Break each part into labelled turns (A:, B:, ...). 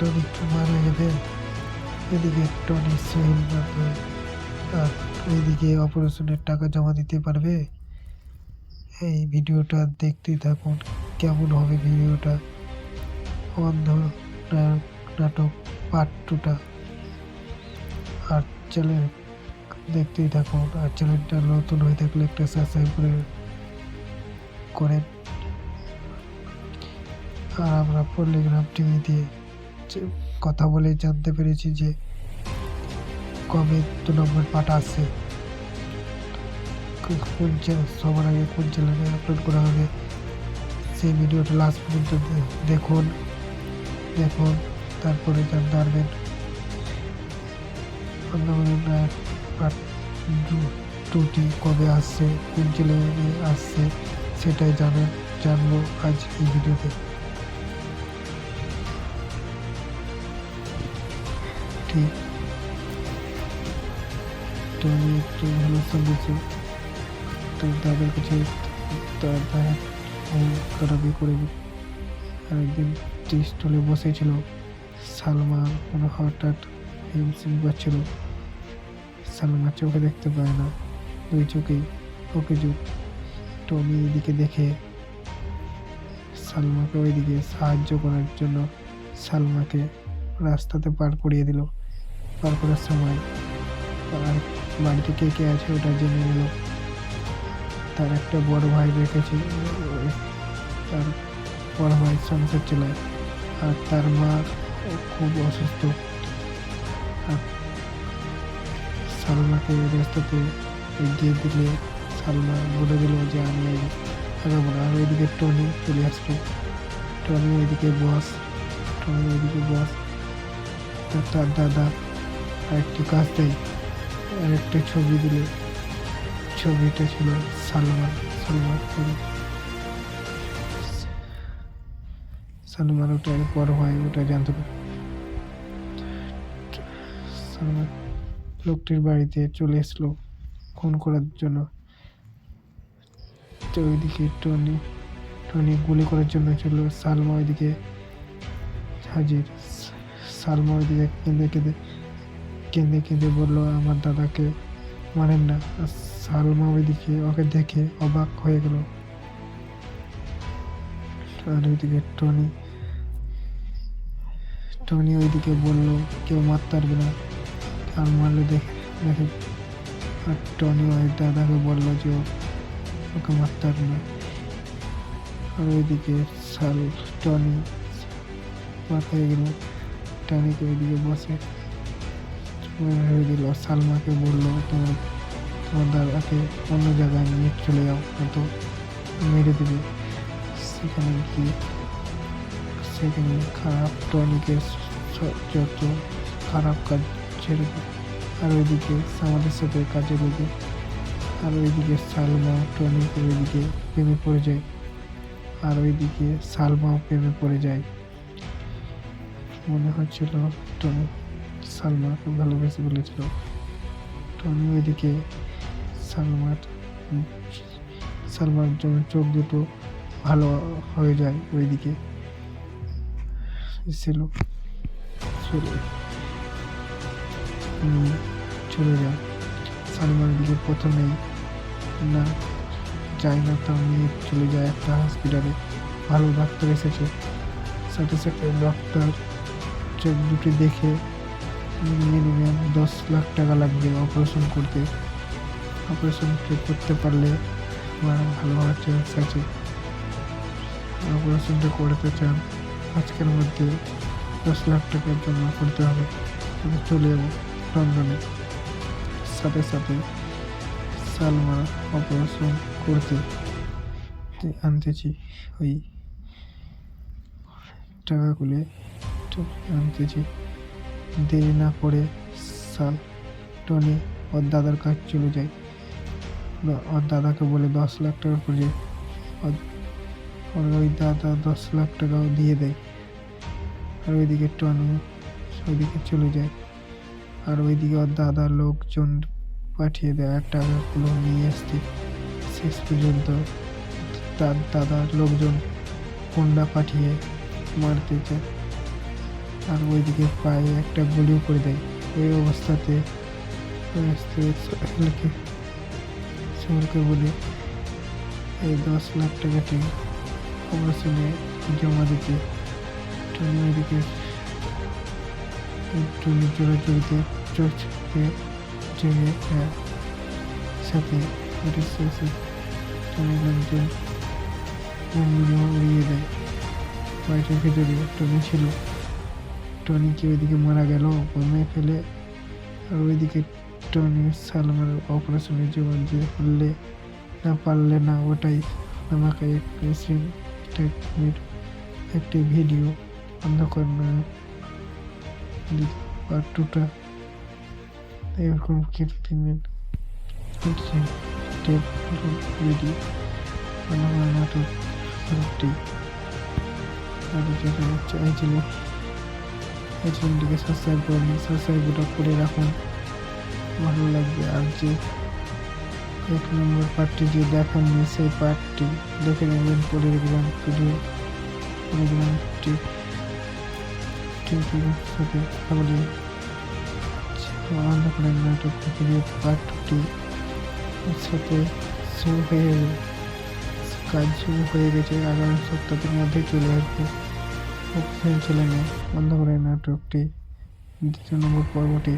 A: Tony একটু মারা যাবে। এদিকে টনি সোহেল পাবে, আর ওইদিকে অপারেশনের টাকা জমা দিতে পারবে। এই ভিডিওটা দেখতেই থাকুন, কেমন হবে ভিডিওটা। অন্ধ নাটক পার্ট 2টা। আর চ্যানেল দেখতেই থাকুন, আর চ্যানেলটা নতুন হয়ে থাকলে একটা সাবস্ক্রাইব করেন। আর আমরা পল্লিগ্রাম টিভিতে কথা বলে জানতে পেরেছি যে কবে 2 নম্বর পার্ট আসছে, সবার আগে কোন চ্যানেলে আপলোড করা হবে। সেই ভিডিওটা লাস্ট পর্যন্ত দেখুন, তারপরে জানতে পারবেন পার্ট 2টি কবে আসছে, কোন চ্যানেলে আসছে, সেটাই জানবো আজ এই ভিডিওতে। ঠিক তো আমি একটু ভালো শুনেছি, তো তাদের কাছে তার খারাপই করে একদিন টি স্টলে বসেছিল। সালমা কোনো হঠাৎ হিমশিম পাচ্ছিল। সালমা চোখে দেখতে পায় না, দুই চোখেই ওকে চোখ। টনি এদিকে দেখে সালমাকে ওইদিকে সাহায্য করার জন্য সালমাকে রাস্তাতে পার করিয়ে দিল। পার করার সময় আর বাড়িতে কে কে আছে ওটা জেনে নিল। তার একটা বড় ভাই রেখেছে, তার বড় ভাই সংসার চালায়, আর তার মা খুব অসুস্থ। আর সালমাকে রাস্তাতে এগিয়ে দিলে সালমা বলে দিল যে আমি আগাবো না। আর ওইদিকে টনি চলে আসলো। টনি ওইদিকে বস, তার দাদা আরেকটি কাজ দেয়, আরেকটা ছবি দিলে ছবিটা ছিল সালমান ওটা বড় হয়, ওটা জানতে পারে। সালমান লোকটির বাড়িতে চলে এসলো খুন করার জন্য। তো ওইদিকে টনি গুলি করার জন্য ছিল, সালমা ওইদিকে হাজির। সালমা ওইদিকে কেঁদে বললো আমার দাদাকে মানেন না। সালমা ওইদিকে ওকে দেখে অবাক হয়ে গেল। আর ওইদিকে টনি ওইদিকে বললো কেউ মারতে পারবে না, আর মারলে দেখে। আর টনি ওই দাদাকে বললো যে ওকে মারতে পারবে না। আর ওইদিকে টনি অবাক হয়ে গেল। টনিকে ওইদিকে বসে হয়ে দিল। সালমাকে বললো তোমার দাদাকে অন্য জায়গায় নিয়ে চলে যাও, তো মেরে দেবে। সেখানে খারাপ টনিকে যত খারাপ কাজ ছেড়ে দেয়। আর ওইদিকে আমাদের সাথে কাজে লেগে, আর ওইদিকে সালমা টনিকে ওইদিকে প্রেমে পড়ে যায়। আর ওইদিকে সালমাও প্রেমে পড়ে যায়। মনে হচ্ছিল টনি সালমাকে ভালোবেসে বলেছিল। টনি ওইদিকে সালমার জন্য চোখ দুটো ভালো হয়ে যায়, ওইদিকে চলে যায়। সালমার দিকে প্রথমেই না যায় না, তার নিয়ে চলে যায় একটা হসপিটালে। ভালো ডাক্তার এসেছে, সাথে সাথে ডক্টর চোখ দুটি দেখে মিনিমাম 10 লাখ টাকা লাগবে অপারেশন করতে। করতে পারলে আমার ভালো হওয়ার চান্স আছে। অপারেশনটা করতে চান আজকের মধ্যে 10 লাখ টাকার জন্য করতে হবে। আমি চলে যাবো লন্ডনে। সাথে সাথে সালমা অপারেশন করতে আনতেছি, ওই টাকাগুলো আনতেছি। দেরি না করে টনি ওর দাদার কাছে চলে যায়। ওর দাদাকে বলে 10 লাখ টাকা করে, ওই দাদা 10 লাখ টাকাও দিয়ে দেয়। আর ওইদিকে টনি ওইদিকে চলে যায়। আর ওইদিকে ওর দাদা লোকজন পাঠিয়ে দেয় টাকাগুলো নিয়ে আসতে। শেষ পর্যন্ত তার দাদার লোকজন গুন্ডা পাঠিয়ে মারতে যায়। আর ওইদিকে পায়ে একটা গুলিও করে দেয়। ওই অবস্থাতে সোহেলকে বলে এই 10 লাখ টাকাটি অপারেশনে জমা দিতে। টনি ওইদিকে টনি জোরাজুরিতে চোখে জেগে সাথে টনি লোকজন উড়িয়ে দেয়। বাড়িটার ভিতরে টনি ছিল। টনিকে ওইদিকে মারা গেল বমে ফেলে। আর ওইদিকে টনি সালমানের অপারেশনের জন্য যে পারলে না ওটাই আমাকে একটি ভিডিও অন্ধকার পার্ট 2টা এরকম ভিডিও নাটক চ্যানেলটিকে সাবস্ক্রাইব করুন, সাবস্ক্রাইবটা করে রাখুন, ভালো লাগবে। আর যে 1 নম্বর পার্টটি যে দেখেননি সেই পার্টটি দেখে নেবেন। পলিগ্রাম ভিডিও পলিগ্রামটি সাথে তাহলে অন্ধকারের নাটক ভিডিও পার্টটি সাথে কাজ শুরু হয়ে গেছে। আগামী সপ্তাহের মধ্যে চলে আসবে চ্যানেলে অন্ধকারের নাটকটি 2 নম্বর পর্বটি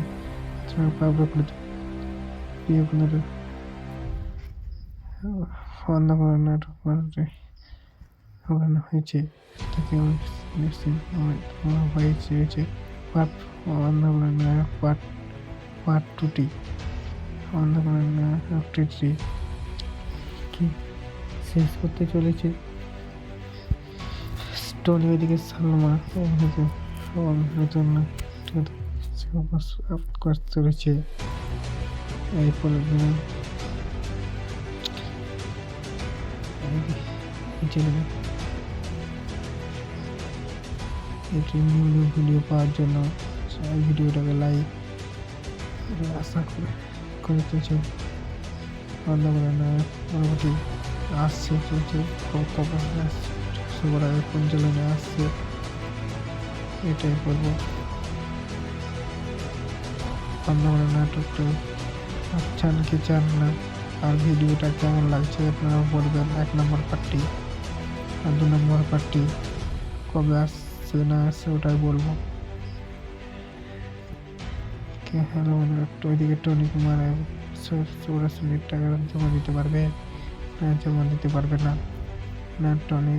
A: অন্ধকারের নাটক হয়েছে তাকে হয়েছে অন্ধকারের নাটক পার্ট 2টি অন্ধকারের নাটকটি কি শেষ করতে চলেছে। টনি ওইদিকে সালমা নতুন করতে চলেছে। এই পলিগ্রাম এটি নিউ ভিডিও পাওয়ার জন্য ভিডিওটাকে লাইক আশা করতে চাই। অন্ধকারের পরবর্তী আসছে চলছে সবার আগে কোন চ্যানেলে আসছে এটাই বলবো। অন্ধকারের নাটকটা চান কি চান না, আর ভিডিওটা কেমন লাগছে আপনারা বলবেন। 1 নম্বর পার্টটি আর 2 নম্বর পার্টটি কবে আসছে না আসছে ওটাই বলবো। হ্যালো ওইদিকে টনি কুমার 84 টাকা জমা দিতে পারবে না, জমা দিতে পারবে না। না টনি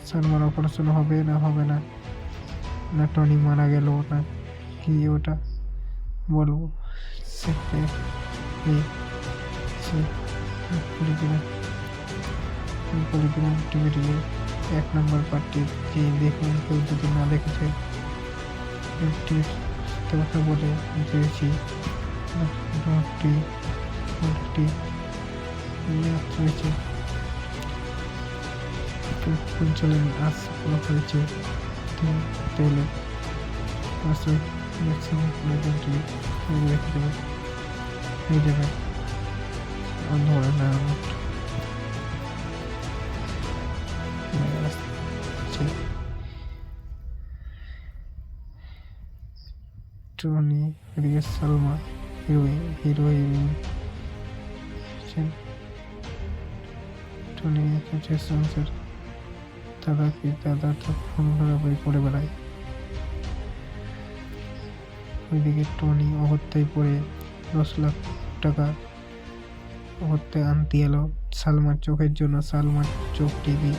A: সালমার অপারেশন হবে না না টনি মারা গেল না কি ওটা বলবো। পলিগ্রাম টিভিটি 1 নম্বর পার্টটি যে দেখুন, কেউ যদি না দেখেছে কথা বলে দিয়েছি। চ্যানেল আজ হয়েছে তাহলে হয়ে যাবে অন্ধকারের নাটক। টনি এদিকে সালমা হিরোইন টনি সংসার দাদা তো ফোন ঘোরাঘুরি করে বেড়ায়। ওইদিকে টনি অগত্যায় পড়ে 10 লাখ টাকা অগত্যায় আনতে এলো সালমার চোখের জন্য। সালমার চোখটি কি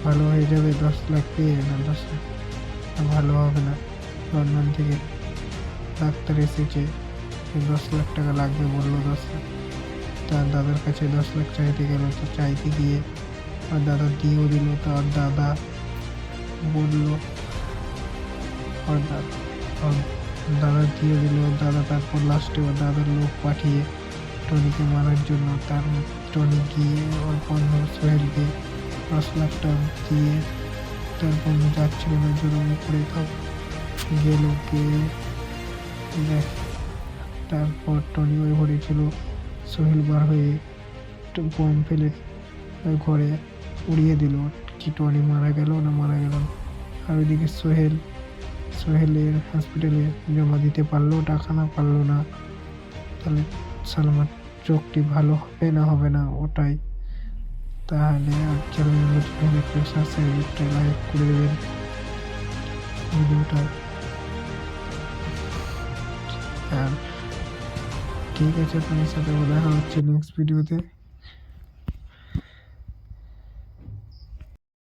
A: ভালো হয়ে যাবে 10 লাখ পেয়ে? না 10 লাখ ভালো হবে না। লন্ডন থেকে ডাক্তার এসেছে, 10 লাখ টাকা লাগবে বললো। 10 লাখ তার দাদার কাছে 10 লাখ চাইতে গেল, তো চাইতে গিয়ে আর দাদা দিয়েও দিল। তার দাদা বলল দাদা দিয়ে দিল। দাদা তারপর লাস্টে দাদার লোক পাঠিয়ে টনিকে মারার জন্য টনি গিয়ে ওর বন্ধু সোহেলকে 10 লাখ টাকা দিয়ে তার বন্ধু যাচ্ছিল না জোর করে গেল দেখ। তারপর টনি ওই ঘরে ছিল, সোহেল বার হয়ে বোম ফেলে ঘরে উড়িয়ে দিল। কি টনি মারা গেল না? আর ওইদিকে সোহেলের হসপিটালে জমা দিতে পারলো টাকা, না পারলো না, তাহলে সালমার চোখটি ভালো হবে না হবে না ওটাই। তাহলে আর চ্যানেল নতুন হলে একটু সাবস্ক্রাইব, একটা লাইক করে দেবেন ভিডিওটা। আর ঠিক আছে, আপনার সাথে দেখা হচ্ছে নেক্সট ভিডিওতে।